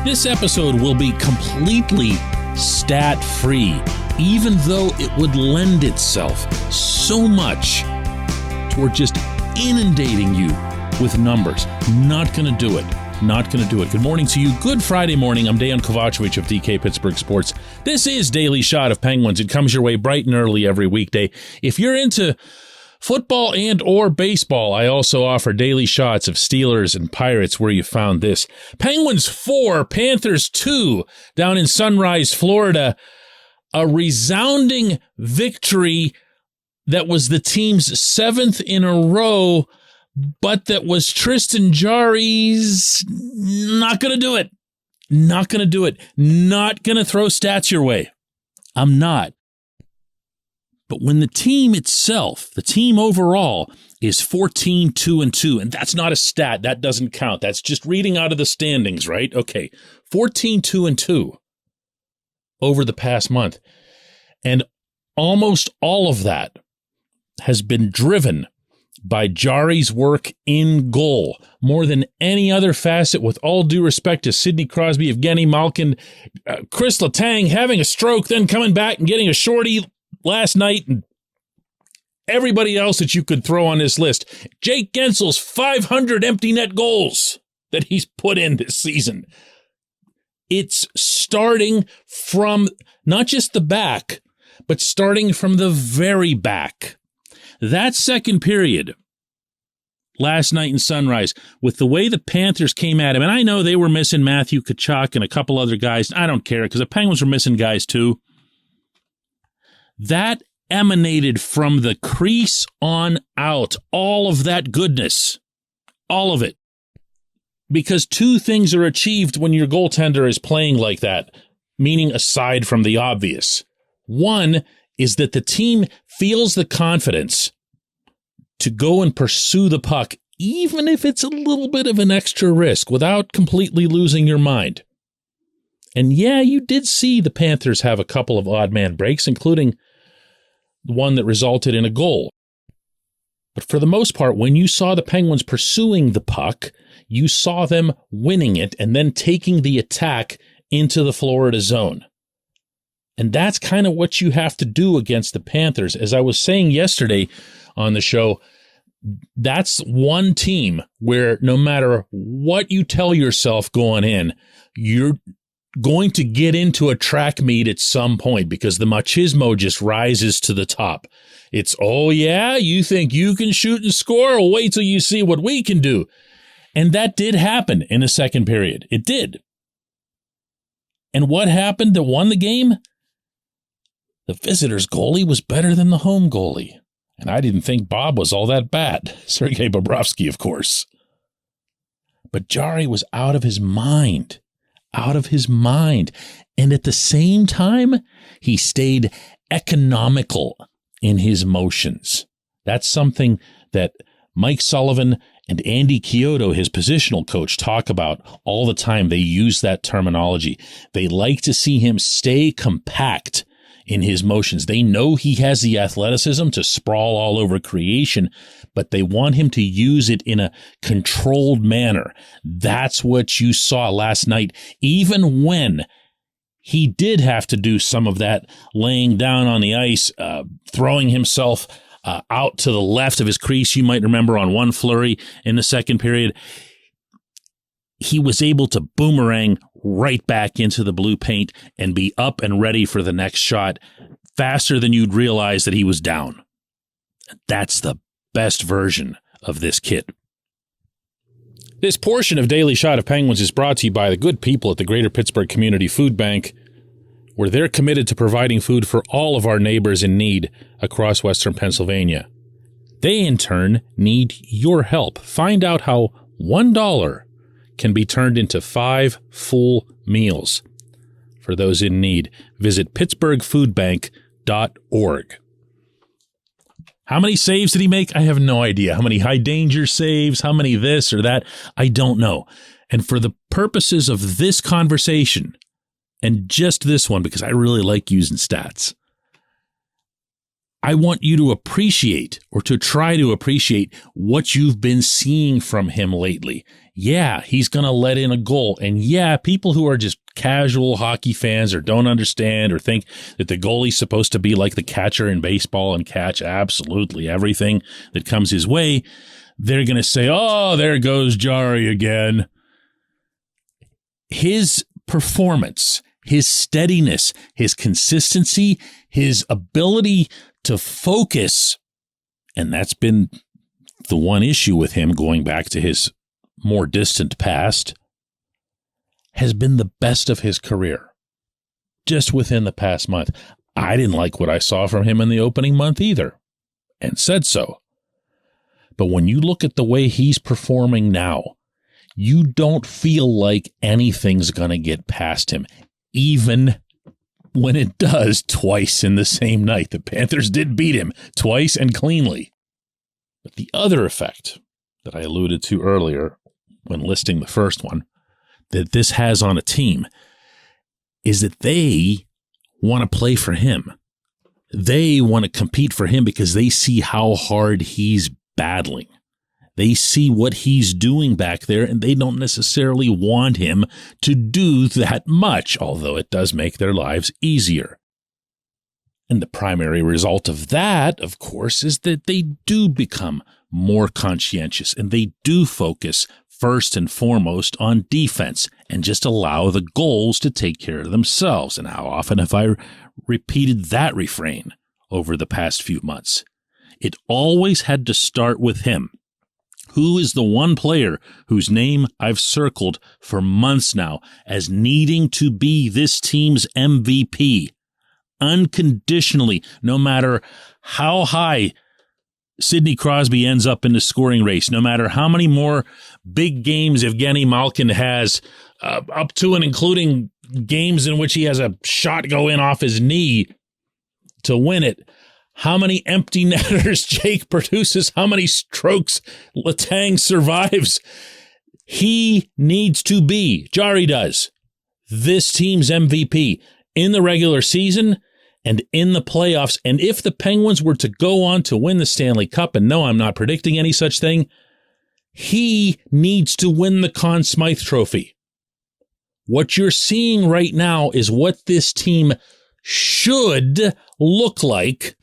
This episode will be completely stat-free, even though it would lend itself so much toward just inundating you with numbers. Not going to do it. Not going to do it. Good morning to you. Good Friday morning. I'm Dejan Kovacevic of DK Pittsburgh Sports. This is Daily Shot of Penguins. It comes your way bright and early every weekday. If you're into football and or baseball, I also offer daily shots of Steelers and Pirates where you found this. Penguins 4, Panthers 2 down in Sunrise, Florida. A resounding victory that was the team's 7th in a row, but that was Tristan Jarry's not going to do it. Not going to do it. Not going to throw stats your way. I'm not. But when the team itself, the team overall, is 14-2-2, and that's not a stat, that doesn't count. That's just reading out of the standings, right? Okay, 14-2-2 over the past month. And almost all of that has been driven by Jarry's work in goal, more than any other facet, with all due respect to Sidney Crosby, Evgeny Malkin, Chris Letang having a stroke, then coming back and getting a shorty last night, and everybody else that you could throw on this list. Jake Gensel's 500 empty net goals that he's put in this season. It's starting from not just the back, but starting from the very back. That second period last night in Sunrise, with the way the Panthers came at him, and I know they were missing Matthew Tkachuk and a couple other guys. I don't care, because the Penguins were missing guys too. That emanated from the crease on out. All of that goodness. All of it. Because two things are achieved when your goaltender is playing like that, meaning aside from the obvious. One is that the team feels the confidence to go and pursue the puck, even if it's a little bit of an extra risk, without completely losing your mind. And yeah, you did see the Panthers have a couple of odd man breaks, including the one that resulted in a goal. But for the most part, when you saw the Penguins pursuing the puck, you saw them winning it and then taking the attack into the Florida zone. And that's kind of what you have to do against the Panthers. As I was saying yesterday on the show, that's one team where no matter what you tell yourself going in, you're going to get into a track meet at some point, because the machismo just rises to the top. It's, oh yeah, you think you can shoot and score? Well, wait till you see what we can do. And that did happen in the second period. It did. And what happened that won the game? The visitors' goalie was better than the home goalie. And I didn't think Bob was all that bad. Sergei Bobrovsky, of course. But Jarry was out of his mind. Out of his mind. And at the same time, he stayed economical in his motions. That's something that Mike Sullivan and Andy Chiodo, his positional coach, talk about all the time. They use that terminology. They like to see him stay compact in his motions. They know he has the athleticism to sprawl all over creation, but they want him to use it in a controlled manner. That's what you saw last night, even when he did have to do some of that laying down on the ice, throwing himself out to the left of his crease. You might remember on one flurry in the second period, he was able to boomerang right back into the blue paint and be up and ready for the next shot faster than you'd realize that he was down. That's the best version of this kid. This portion of Daily Shot of Penguins is brought to you by the good people at the Greater Pittsburgh Community Food Bank, where they're committed to providing food for all of our neighbors in need across Western Pennsylvania. They, in turn, need your help. Find out how $1 can be turned into 5 full meals. For those in need, visit pittsburghfoodbank.org. How many saves did he make? I have no idea. How many high danger saves? How many this or that? I don't know. And for the purposes of this conversation, and just this one, because I really like using stats, I want you to appreciate, or to try to appreciate, what you've been seeing from him lately. Yeah, he's going to let in a goal. And yeah, people who are just casual hockey fans or don't understand or think that the goalie's supposed to be like the catcher in baseball and catch absolutely everything that comes his way, they're going to say, oh, there goes Jarry again. His performance, his steadiness, his consistency, his ability to focus, and that's been the one issue with him going back to his more distant past, has been the best of his career just within the past month. I didn't like what I saw from him in the opening month either, and said so. But when you look at the way he's performing now, you don't feel like anything's going to get past him, even when it does twice in the same night. The Panthers did beat him twice and cleanly. But the other effect that I alluded to earlier when listing the first one, that this has on a team, is that they want to play for him. They want to compete for him because they see how hard he's battling. They see what he's doing back there, and they don't necessarily want him to do that much, although it does make their lives easier. And the primary result of that, of course, is that they do become more conscientious, and they do focus first and foremost on defense and just allow the goals to take care of themselves. And how often have I repeated that refrain over the past few months? It always had to start with him. Who is the one player whose name I've circled for months now as needing to be this team's MVP? Unconditionally, no matter how high Sidney Crosby ends up in the scoring race, no matter how many more big games Evgeny Malkin has, up to and including games in which he has a shot go in off his knee to win it, how many empty netters Jake produces, how many strokes Letang survives. He needs to be, Jarry does, this team's MVP in the regular season and in the playoffs. And if the Penguins were to go on to win the Stanley Cup, and no, I'm not predicting any such thing, he needs to win the Conn Smythe Trophy. What you're seeing right now is what this team should look like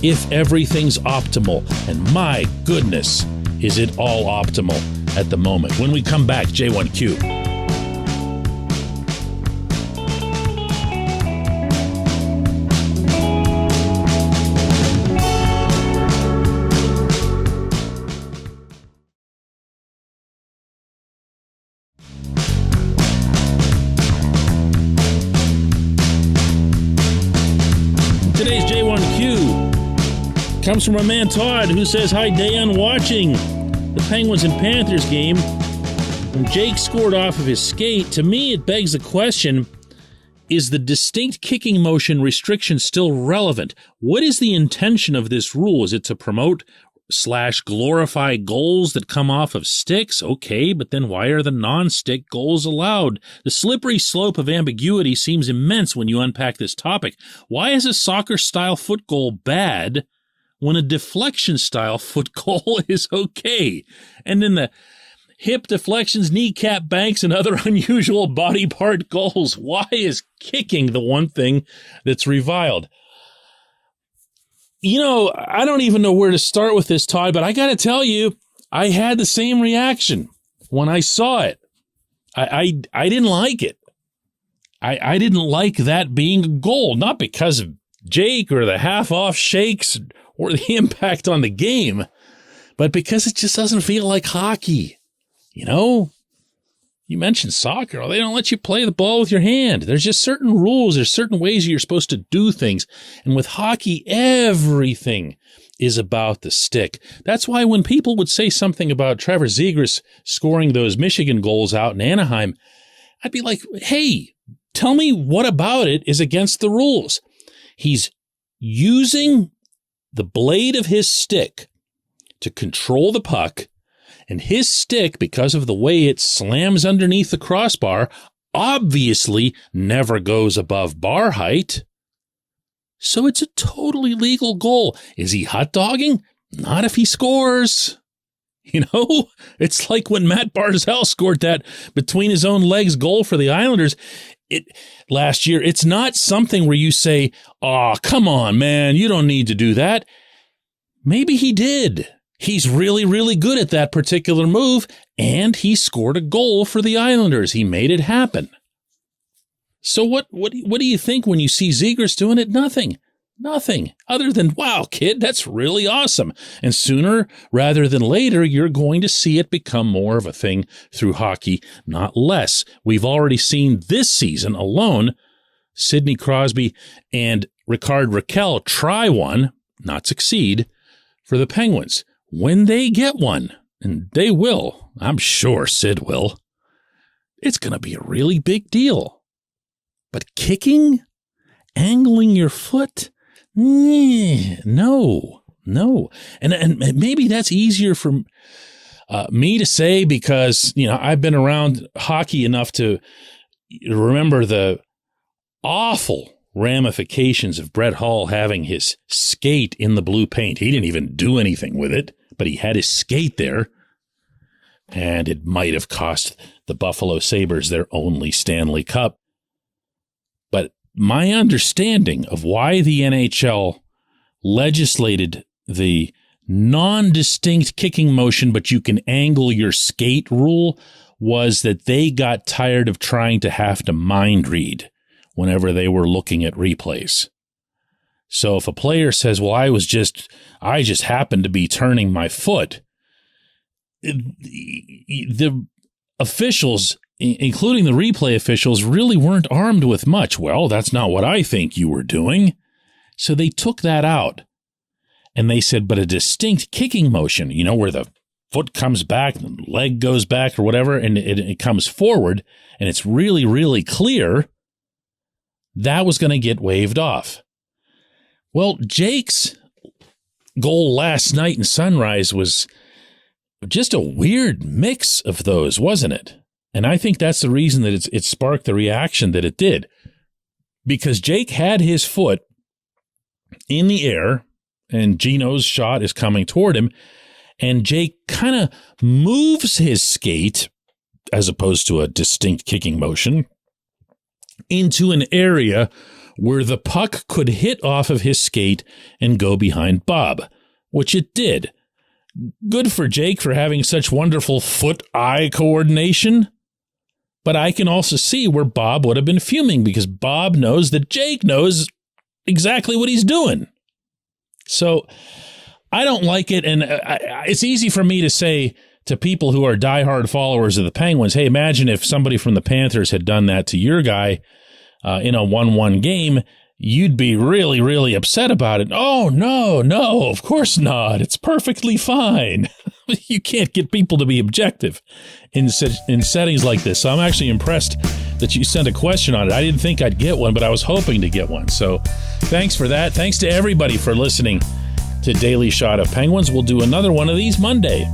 if everything's optimal. And my goodness, is it all optimal at the moment. When we come back, J1Q. Today's J1Q comes from our man Todd, who says, hi, Dejan, watching the Penguins and Panthers game. When Jake scored off of his skate, to me it begs the question, is the distinct kicking motion restriction still relevant? What is the intention of this rule? Is it to promote / glorify goals that come off of sticks? Okay, but then why are the non-stick goals allowed? The slippery slope of ambiguity seems immense when you unpack this topic. Why is a soccer-style foot goal bad when a deflection-style foot goal is okay? And then the hip deflections, kneecap banks, and other unusual body part goals. Why is kicking the one thing that's reviled? You know, I don't even know where to start with this, Todd, but I got to tell you, I had the same reaction when I saw it. I didn't like it. I didn't like that being a goal, not because of Jake or the half-off shakes or the impact on the game, but because it just doesn't feel like hockey. You know, you mentioned soccer. They don't let you play the ball with your hand. There's just certain rules. There's certain ways you're supposed to do things. And with hockey, everything is about the stick. That's why when people would say something about Trevor Zegras scoring those Michigan goals out in Anaheim, I'd be like, hey, tell me what about it is against the rules. He's using the blade of his stick to control the puck. And his stick, because of the way it slams underneath the crossbar, obviously never goes above bar height. So it's a totally legal goal. Is he hot dogging? Not if he scores. You know, it's like when Matt Barzal scored that between his own legs goal for the Islanders last year. It's not something where you say, "Oh, come on, man, you don't need to do that." Maybe he did. He's really, really good at that particular move, and he scored a goal for the Islanders. He made it happen. So what do you think when you see Zegras doing it? Nothing. Nothing other than, wow, kid, that's really awesome. And sooner rather than later, you're going to see it become more of a thing through hockey, not less. We've already seen this season alone, Sidney Crosby and Rickard Rakell try one, not succeed, for the Penguins. When they get one, and they will, I'm sure Sid will, it's going to be a really big deal. But kicking, angling your foot, no. And maybe that's easier for me to say because, you know, I've been around hockey enough to remember the awful ramifications of Brett Hull having his skate in the blue paint. He didn't even do anything with it, but he had his skate there. And it might have cost the Buffalo Sabres their only Stanley Cup. But my understanding of why the NHL legislated the non-distinct kicking motion, but you can angle your skate rule, was that they got tired of trying to have to mind read whenever they were looking at replays. So if a player says, well, I just happened to be turning my foot, the officials, including the replay officials, really weren't armed with much. Well, that's not what I think you were doing. So they took that out. And they said, but a distinct kicking motion, you know, where the foot comes back, the leg goes back or whatever, and it comes forward, and it's really, really clear, that was going to get waved off. Well, Jake's goal last night in Sunrise was just a weird mix of those, wasn't it? And I think that's the reason that it sparked the reaction that it did. Because Jake had his foot in the air, and Gino's shot is coming toward him, and Jake kind of moves his skate, as opposed to a distinct kicking motion, into an area where the puck could hit off of his skate and go behind Bob, which it did. Good for Jake for having such wonderful foot-eye coordination. But I can also see where Bob would have been fuming because Bob knows that Jake knows exactly what he's doing. So I don't like it. And it's easy for me to say to people who are diehard followers of the Penguins, hey, imagine if somebody from the Panthers had done that to your guy in a 1-1 game. You'd be really, really upset about it. Oh, no, of course not. It's perfectly fine. You can't get people to be objective in settings like this. So I'm actually impressed that you sent a question on it. I didn't think I'd get one, but I was hoping to get one. So thanks for that. Thanks to everybody for listening to Daily Shot of Penguins. We'll do another one of these Monday.